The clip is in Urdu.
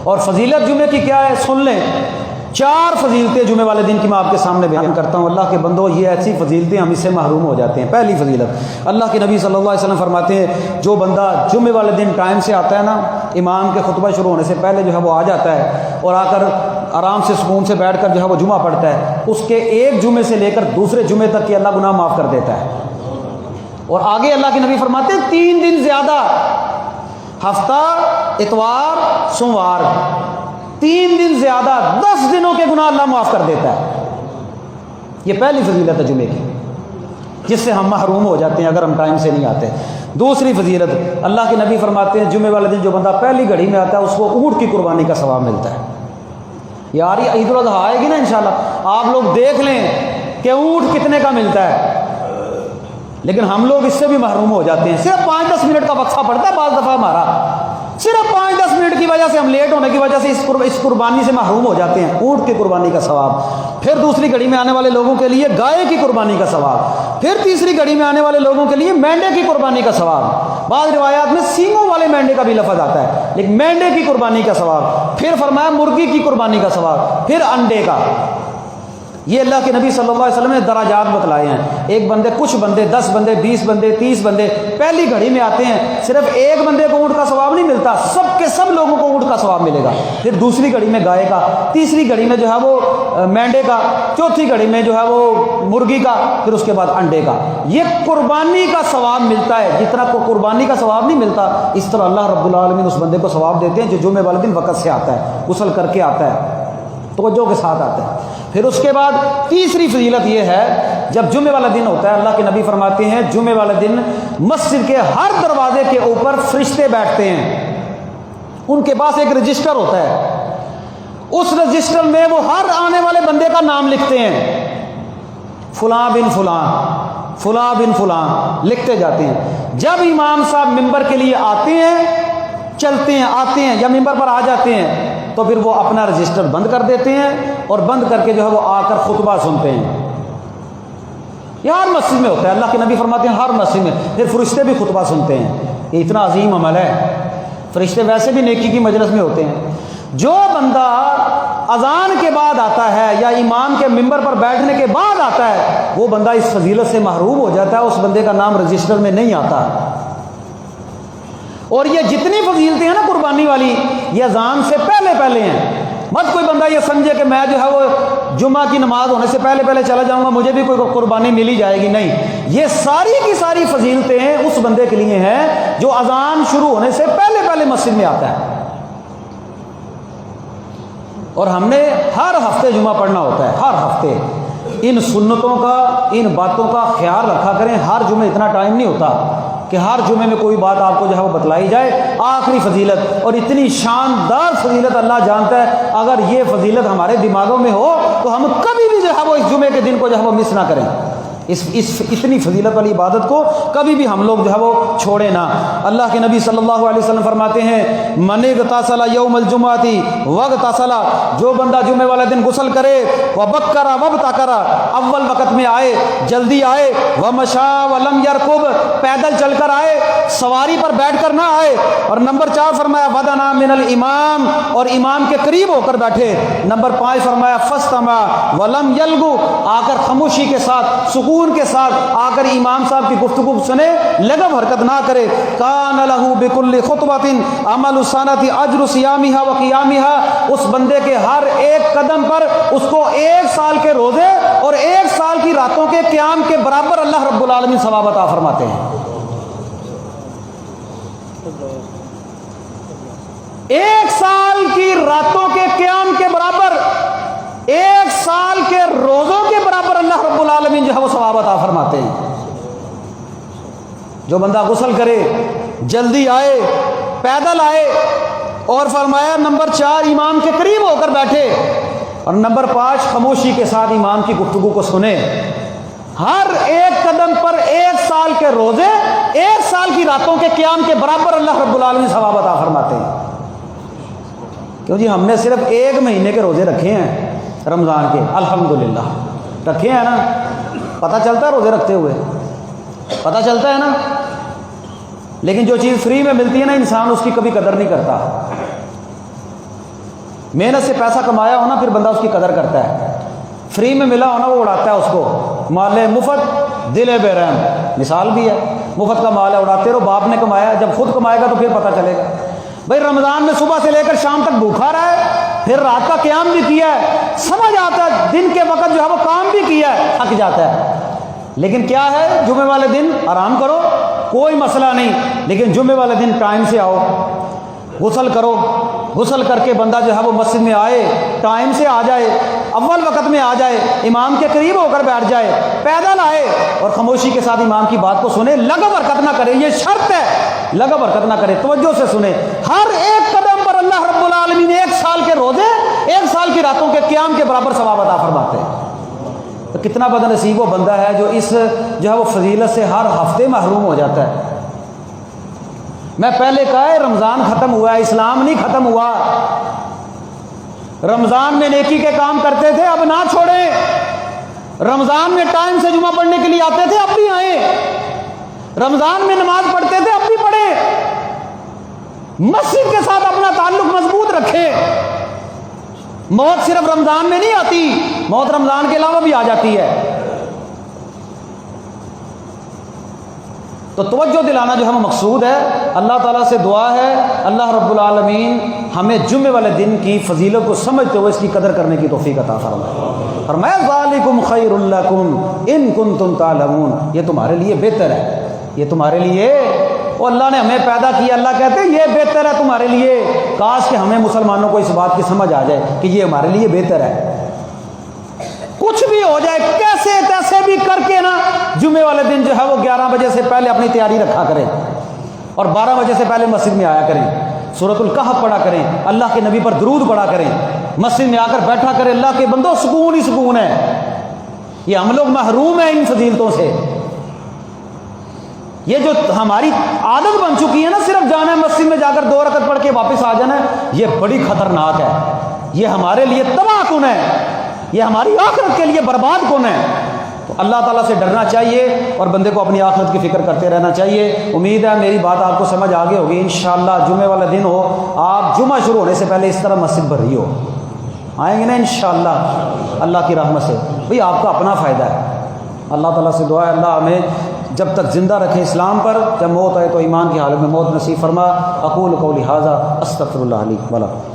اور فضیلت جمعے کی کیا ہے سن لیں، 4 فضیلتیں جمعے والے دن کی میں آپ کے سامنے بیان کرتا ہوں۔ اللہ کے بندو، یہ ایسی فضیلتیں ہم اس سے محروم ہو جاتے ہیں۔ پہلی فضیلت، اللہ کے نبی صلی اللہ علیہ وسلم فرماتے ہیں جو بندہ جمعے والے دن ٹائم سے آتا ہے نا، امام کے خطبہ شروع ہونے سے پہلے جو ہے وہ آ جاتا ہے اور آ کر آرام سے سکون سے بیٹھ کر جو ہے وہ جمعہ پڑھتا ہے، اس کے ایک جمعے سے لے کر دوسرے جمعے تک کی اللہ گناہ معاف کر دیتا ہے۔ اور آگے اللہ کے نبی فرماتے ہیں 3 دن زیادہ، ہفتہ، اتوار، سوموار، 3 دن زیادہ 10 دنوں کے گناہ اللہ معاف کر دیتا ہے۔ یہ پہلی فضیلت ہے جمعے کی، جس سے ہم محروم ہو جاتے ہیں اگر ہم ٹائم سے نہیں آتے۔ دوسری فضیلت، اللہ کے نبی فرماتے ہیں جمعے والے دن جو بندہ پہلی گھڑی میں آتا ہے اس کو اونٹ کی قربانی کا ثواب ملتا ہے۔ یار یہ عید الاضحیٰ آئے گی نا انشاءاللہ، آپ لوگ دیکھ لیں کہ اونٹ کتنے کا ملتا ہے، لیکن ہم لوگ اس سے بھی محروم ہو جاتے ہیں۔ صرف 5-10 منٹ کا وقفہ پڑتا ہے بعض دفعہ ہمارا، صرف 5-10 منٹ کی وجہ سے، ہم لیٹ ہونے کی وجہ سے اس قربانی سے محروم ہو جاتے ہیں، اونٹ کی قربانی کا ثواب۔ پھر دوسری گھڑی میں آنے والے لوگوں کے لیے گائے کی قربانی کا ثواب، پھر تیسری گھڑی میں آنے والے لوگوں کے لیے مینڈے کی قربانی کا ثواب۔ بعض روایات میں سینگوں والے مینڈے کا بھی لفظ آتا ہے، لیکن مینڈے کی قربانی کا ثواب، پھر فرمایا مرغی کی قربانی کا ثواب، پھر انڈے کا۔ یہ اللہ کے نبی صلی اللہ علیہ وسلم نے درجات بتلائے ہیں۔ ایک بندے، کچھ بندے، 10 بندے، 20 بندے، 30 بندے پہلی گھڑی میں آتے ہیں، صرف ایک بندے کو اونٹ کا ثواب نہیں ملتا، سب کے سب لوگوں کو اونٹ کا ثواب ملے گا۔ پھر دوسری گھڑی میں گائے کا، تیسری گھڑی میں جو ہے وہ مینڈے کا، چوتھی گھڑی میں جو ہے وہ مرغی کا، پھر اس کے بعد انڈے کا۔ یہ قربانی کا ثواب ملتا ہے، جتنا کو قربانی کا ثواب نہیں ملتا، اس طرح اللہ رب العالمین اس بندے کو ثواب دیتے ہیں جو جمعے والے دن وقت سے آتا ہے، غسل کر کے آتا ہے، توجہ کے ساتھ آتا ہے۔ پھر اس کے بعد تیسری فضیلت یہ ہے، جب جمعے والا دن ہوتا ہے، اللہ کے نبی فرماتے ہیں جمعے والے دن مسجد کے ہر دروازے کے اوپر فرشتے بیٹھتے ہیں، ان کے پاس ایک رجسٹر ہوتا ہے، اس رجسٹر میں وہ ہر آنے والے بندے کا نام لکھتے ہیں، فلاں بن فلاں، فلاں بن فلاں لکھتے جاتے ہیں۔ جب امام صاحب ممبر کے لیے آتے ہیں، چلتے ہیں، آتے ہیں یا ممبر پر آ جاتے ہیں، تو پھر وہ اپنا رجسٹر بند کر دیتے ہیں اور بند کر کے جو ہے وہ آ کر خطبہ سنتے ہیں۔ یہ ہر مسجد میں ہوتا ہے، اللہ کے نبی فرماتے ہیں ہر مسجد میں۔ پھر فرشتے بھی خطبہ سنتے ہیں، یہ اتنا عظیم عمل ہے۔ فرشتے ویسے بھی نیکی کی مجلس میں ہوتے ہیں۔ جو بندہ اذان کے بعد آتا ہے یا امام کے ممبر پر بیٹھنے کے بعد آتا ہے، وہ بندہ اس فضیلت سے محروم ہو جاتا ہے، اس بندے کا نام رجسٹر میں نہیں آتا۔ اور یہ جتنی فضیلتیں ہیں نا قربانی والی، یہ اذان سے پہلے پہلے ہیں۔ مت کوئی بندہ یہ سمجھے کہ میں جو ہے وہ جمعہ کی نماز ہونے سے پہلے پہلے چلا جاؤں گا، مجھے بھی کوئی قربانی ملی جائے گی، نہیں۔ یہ ساری کی ساری فضیلتیں اس بندے کے لیے ہیں جو اذان شروع ہونے سے پہلے پہلے مسجد میں آتا ہے۔ اور ہم نے ہر ہفتے جمعہ پڑھنا ہوتا ہے، ہر ہفتے۔ ان سنتوں کا، ان باتوں کا خیال رکھا کریں۔ ہر جمعے اتنا ٹائم نہیں ہوتا کہ ہر جمعے میں کوئی بات آپ کو جو ہے وہ بتلائی جائے۔ آخری فضیلت، اور اتنی شاندار فضیلت اللہ جانتا ہے، اگر یہ فضیلت ہمارے دماغوں میں ہو تو ہم کبھی بھی جو ہے وہ اس جمعے کے دن کو جو ہے وہ مس نہ کریں۔ اس اتنی فضیلت والی عبادت کو کبھی بھی ہم لوگ جو ہے وہ چھوڑے نہ۔ اللہ کے نبی صلی اللہ علیہ وسلم فرماتے ہیں من اغتسل یوم الجمعۃ واغتسل، جو بندہ جمعے والے دن غسل کرے، وبکر وابتکر، اول وقت میں آئے، جلدی آئے، ومشى ولم يركب، پیدل چل کر آئے، سواری پر بیٹھ کر نہ آئے، اور نمبر 4 فرمایا ودنا من الامام، اور امام کے قریب ہو کر بیٹھے۔ نمبر 5 فرمایا فاستمع ولم يلغو، آ کر خاموشی کے ساتھ، سکون کے ساتھ آ کر امام صاحب کی گفتگو سنے، لغو حرکت نہ کرے۔ کان لہ بکل خطبۃ عمل السنۃ اجر صیامها وقیامها، اس بندے کے ہر ایک قدم پر اس کو 1 سال کے روزے اور 1 سال کی راتوں کے قیام کے برابر اللہ رب العالمین ثواب عطا فرماتے ہیں۔ 1 سال کی راتوں کے قیام کے برابر، 1 سال کے روزوں کے برابر اللہ رب العالمین جو ہے وہ ثواب عطا فرماتے ہیں۔ جو بندہ غسل کرے، جلدی آئے، پیدل آئے، اور فرمایا نمبر 4 امام کے قریب ہو کر بیٹھے، اور نمبر 5 خاموشی کے ساتھ امام کی گفتگو کو سنے، ہر ایک قدم پر 1 سال کے روزے، 1 سال کی راتوں کے قیام کے برابر اللہ رب العالمین ثواب عطا فرماتے ہیں۔ کیوں جی ہم نے صرف 1 مہینے کے روزے رکھے ہیں رمضان کے، الحمدللہ رکھے ہیں نا، پتہ چلتا ہے روزے رکھتے ہوئے، پتہ چلتا ہے نا۔ لیکن جو چیز فری میں ملتی ہے نا، انسان اس کی کبھی قدر نہیں کرتا۔ محنت سے پیسہ کمایا ہونا پھر بندہ اس کی قدر کرتا ہے، فری میں ملا ہونا وہ اڑاتا ہے اس کو، مال مفت دل بے رحم مثال بھی ہے، مفت کا مال ہے اڑاتے رہو، باپ نے کمایا، جب خود کمائے گا تو پھر پتہ چلے گا۔ بھائی رمضان میں صبح سے لے کر شام تک بھوکھا رہا ہے، پھر رات کا قیام بھی کیا ہے، سمجھ آتا ہے دن کے وقت جو ہے وہ کام بھی کیا ہے، تھک جاتا ہے، لیکن کیا ہے جمعے والے دن آرام کرو کوئی مسئلہ نہیں، لیکن جمعے والے دن ٹائم سے آؤ، غسل کرو، غسل کر کے بندہ جو ہے وہ مسجد میں آئے، ٹائم سے آ جائے، اول وقت میں آ جائے، امام کے قریب ہو کر بیٹھ جائے، پیدل آئے اور خاموشی کے ساتھ امام کی بات کو سنے، لغو حرکت نہ کرے، یہ شرط ہے، لغو حرکت نہ کرے، توجہ سے سنے، ہر ایک قدم پر اللہ رب العالمین 1 سال کے روزے 1 سال کی راتوں کے قیام کے برابر ثواب عطا فرماتے ہیں۔ تو کتنا بد نصیب وہ بندہ ہے جو اس جو ہے وہ فضیلت سے ہر ہفتے محروم ہو جاتا ہے۔ میں پہلے کہا ہے رمضان ختم ہوا ہے، اسلام نہیں ختم ہوا۔ رمضان میں نیکی کے کام کرتے تھے، اب نہ چھوڑیں۔ رمضان میں ٹائم سے جمعہ پڑھنے کے لیے آتے تھے، اب بھی آئیں۔ رمضان میں نماز پڑھتے تھے، اب بھی پڑھیں۔ مسجد کے ساتھ اپنا تعلق مضبوط رکھیں۔ موت صرف رمضان میں نہیں آتی، موت رمضان کے علاوہ بھی آ جاتی ہے۔ تو توجہ دلانا جو ہمیں مقصود ہے، اللہ تعالیٰ سے دعا ہے اللہ رب العالمین ہمیں جمعے والے دن کی فضیلت کو سمجھتے ہوئے اس کی قدر کرنے کی توفیق عطا فرمائے۔ فرمایا ذالکم خیر لکم ان کنتم تعلمون، یہ تمہارے لیے بہتر ہے، یہ تمہارے لیے، وہ اللہ نے ہمیں پیدا کیا، اللہ کہتے ہیں یہ بہتر ہے تمہارے لیے۔ کاش کہ ہمیں مسلمانوں کو اس بات کی سمجھ آ جائے کہ یہ ہمارے لیے بہتر ہے۔ کچھ بھی ہو جائے، کیسے تیسے بھی کر کے نا جمعے والے دن جو ہے وہ 11 بجے سے پہلے اپنی تیاری رکھا کریں اور 12 بجے سے پہلے مسجد میں آیا کریں، سورۃ الکہف پڑھا کریں، اللہ کے نبی پر درود پڑھا کریں، مسجد میں آ کر بیٹھا کریں۔ اللہ کے بندوں سکون ہی سکون ہے، یہ ہم لوگ محروم ہیں ان فضیلتوں سے۔ یہ جو ہماری عادت بن چکی ہے نا، صرف جانا ہے مسجد میں جا کر 2 رکعت پڑھ کے واپس آ جانا ہے، یہ بڑی خطرناک ہے، یہ ہمارے لیے تباہ کن ہے، یہ ہماری آخرت کے لیے برباد کن ہے۔ تو اللہ تعالیٰ سے ڈرنا چاہیے اور بندے کو اپنی آخرت کی فکر کرتے رہنا چاہیے۔ امید ہے میری بات آپ کو سمجھ آگے ہوگی انشاءاللہ۔ جمعے والا دن ہو، آپ جمعہ شروع ہونے سے پہلے اس طرح مسجد بھر رہی ہو، آئیں گے نا انشاءاللہ اللہ کی رحمت سے۔ بھئی آپ کا اپنا فائدہ ہے۔ اللہ تعالیٰ سے دعا ہے اللہ ہمیں جب تک زندہ رکھے اسلام پر، جب موت آئے تو ایمان کی حالت میں موت نصیب فرما۔ اقول قولی ھذا استغفر اللہ لی ولکم۔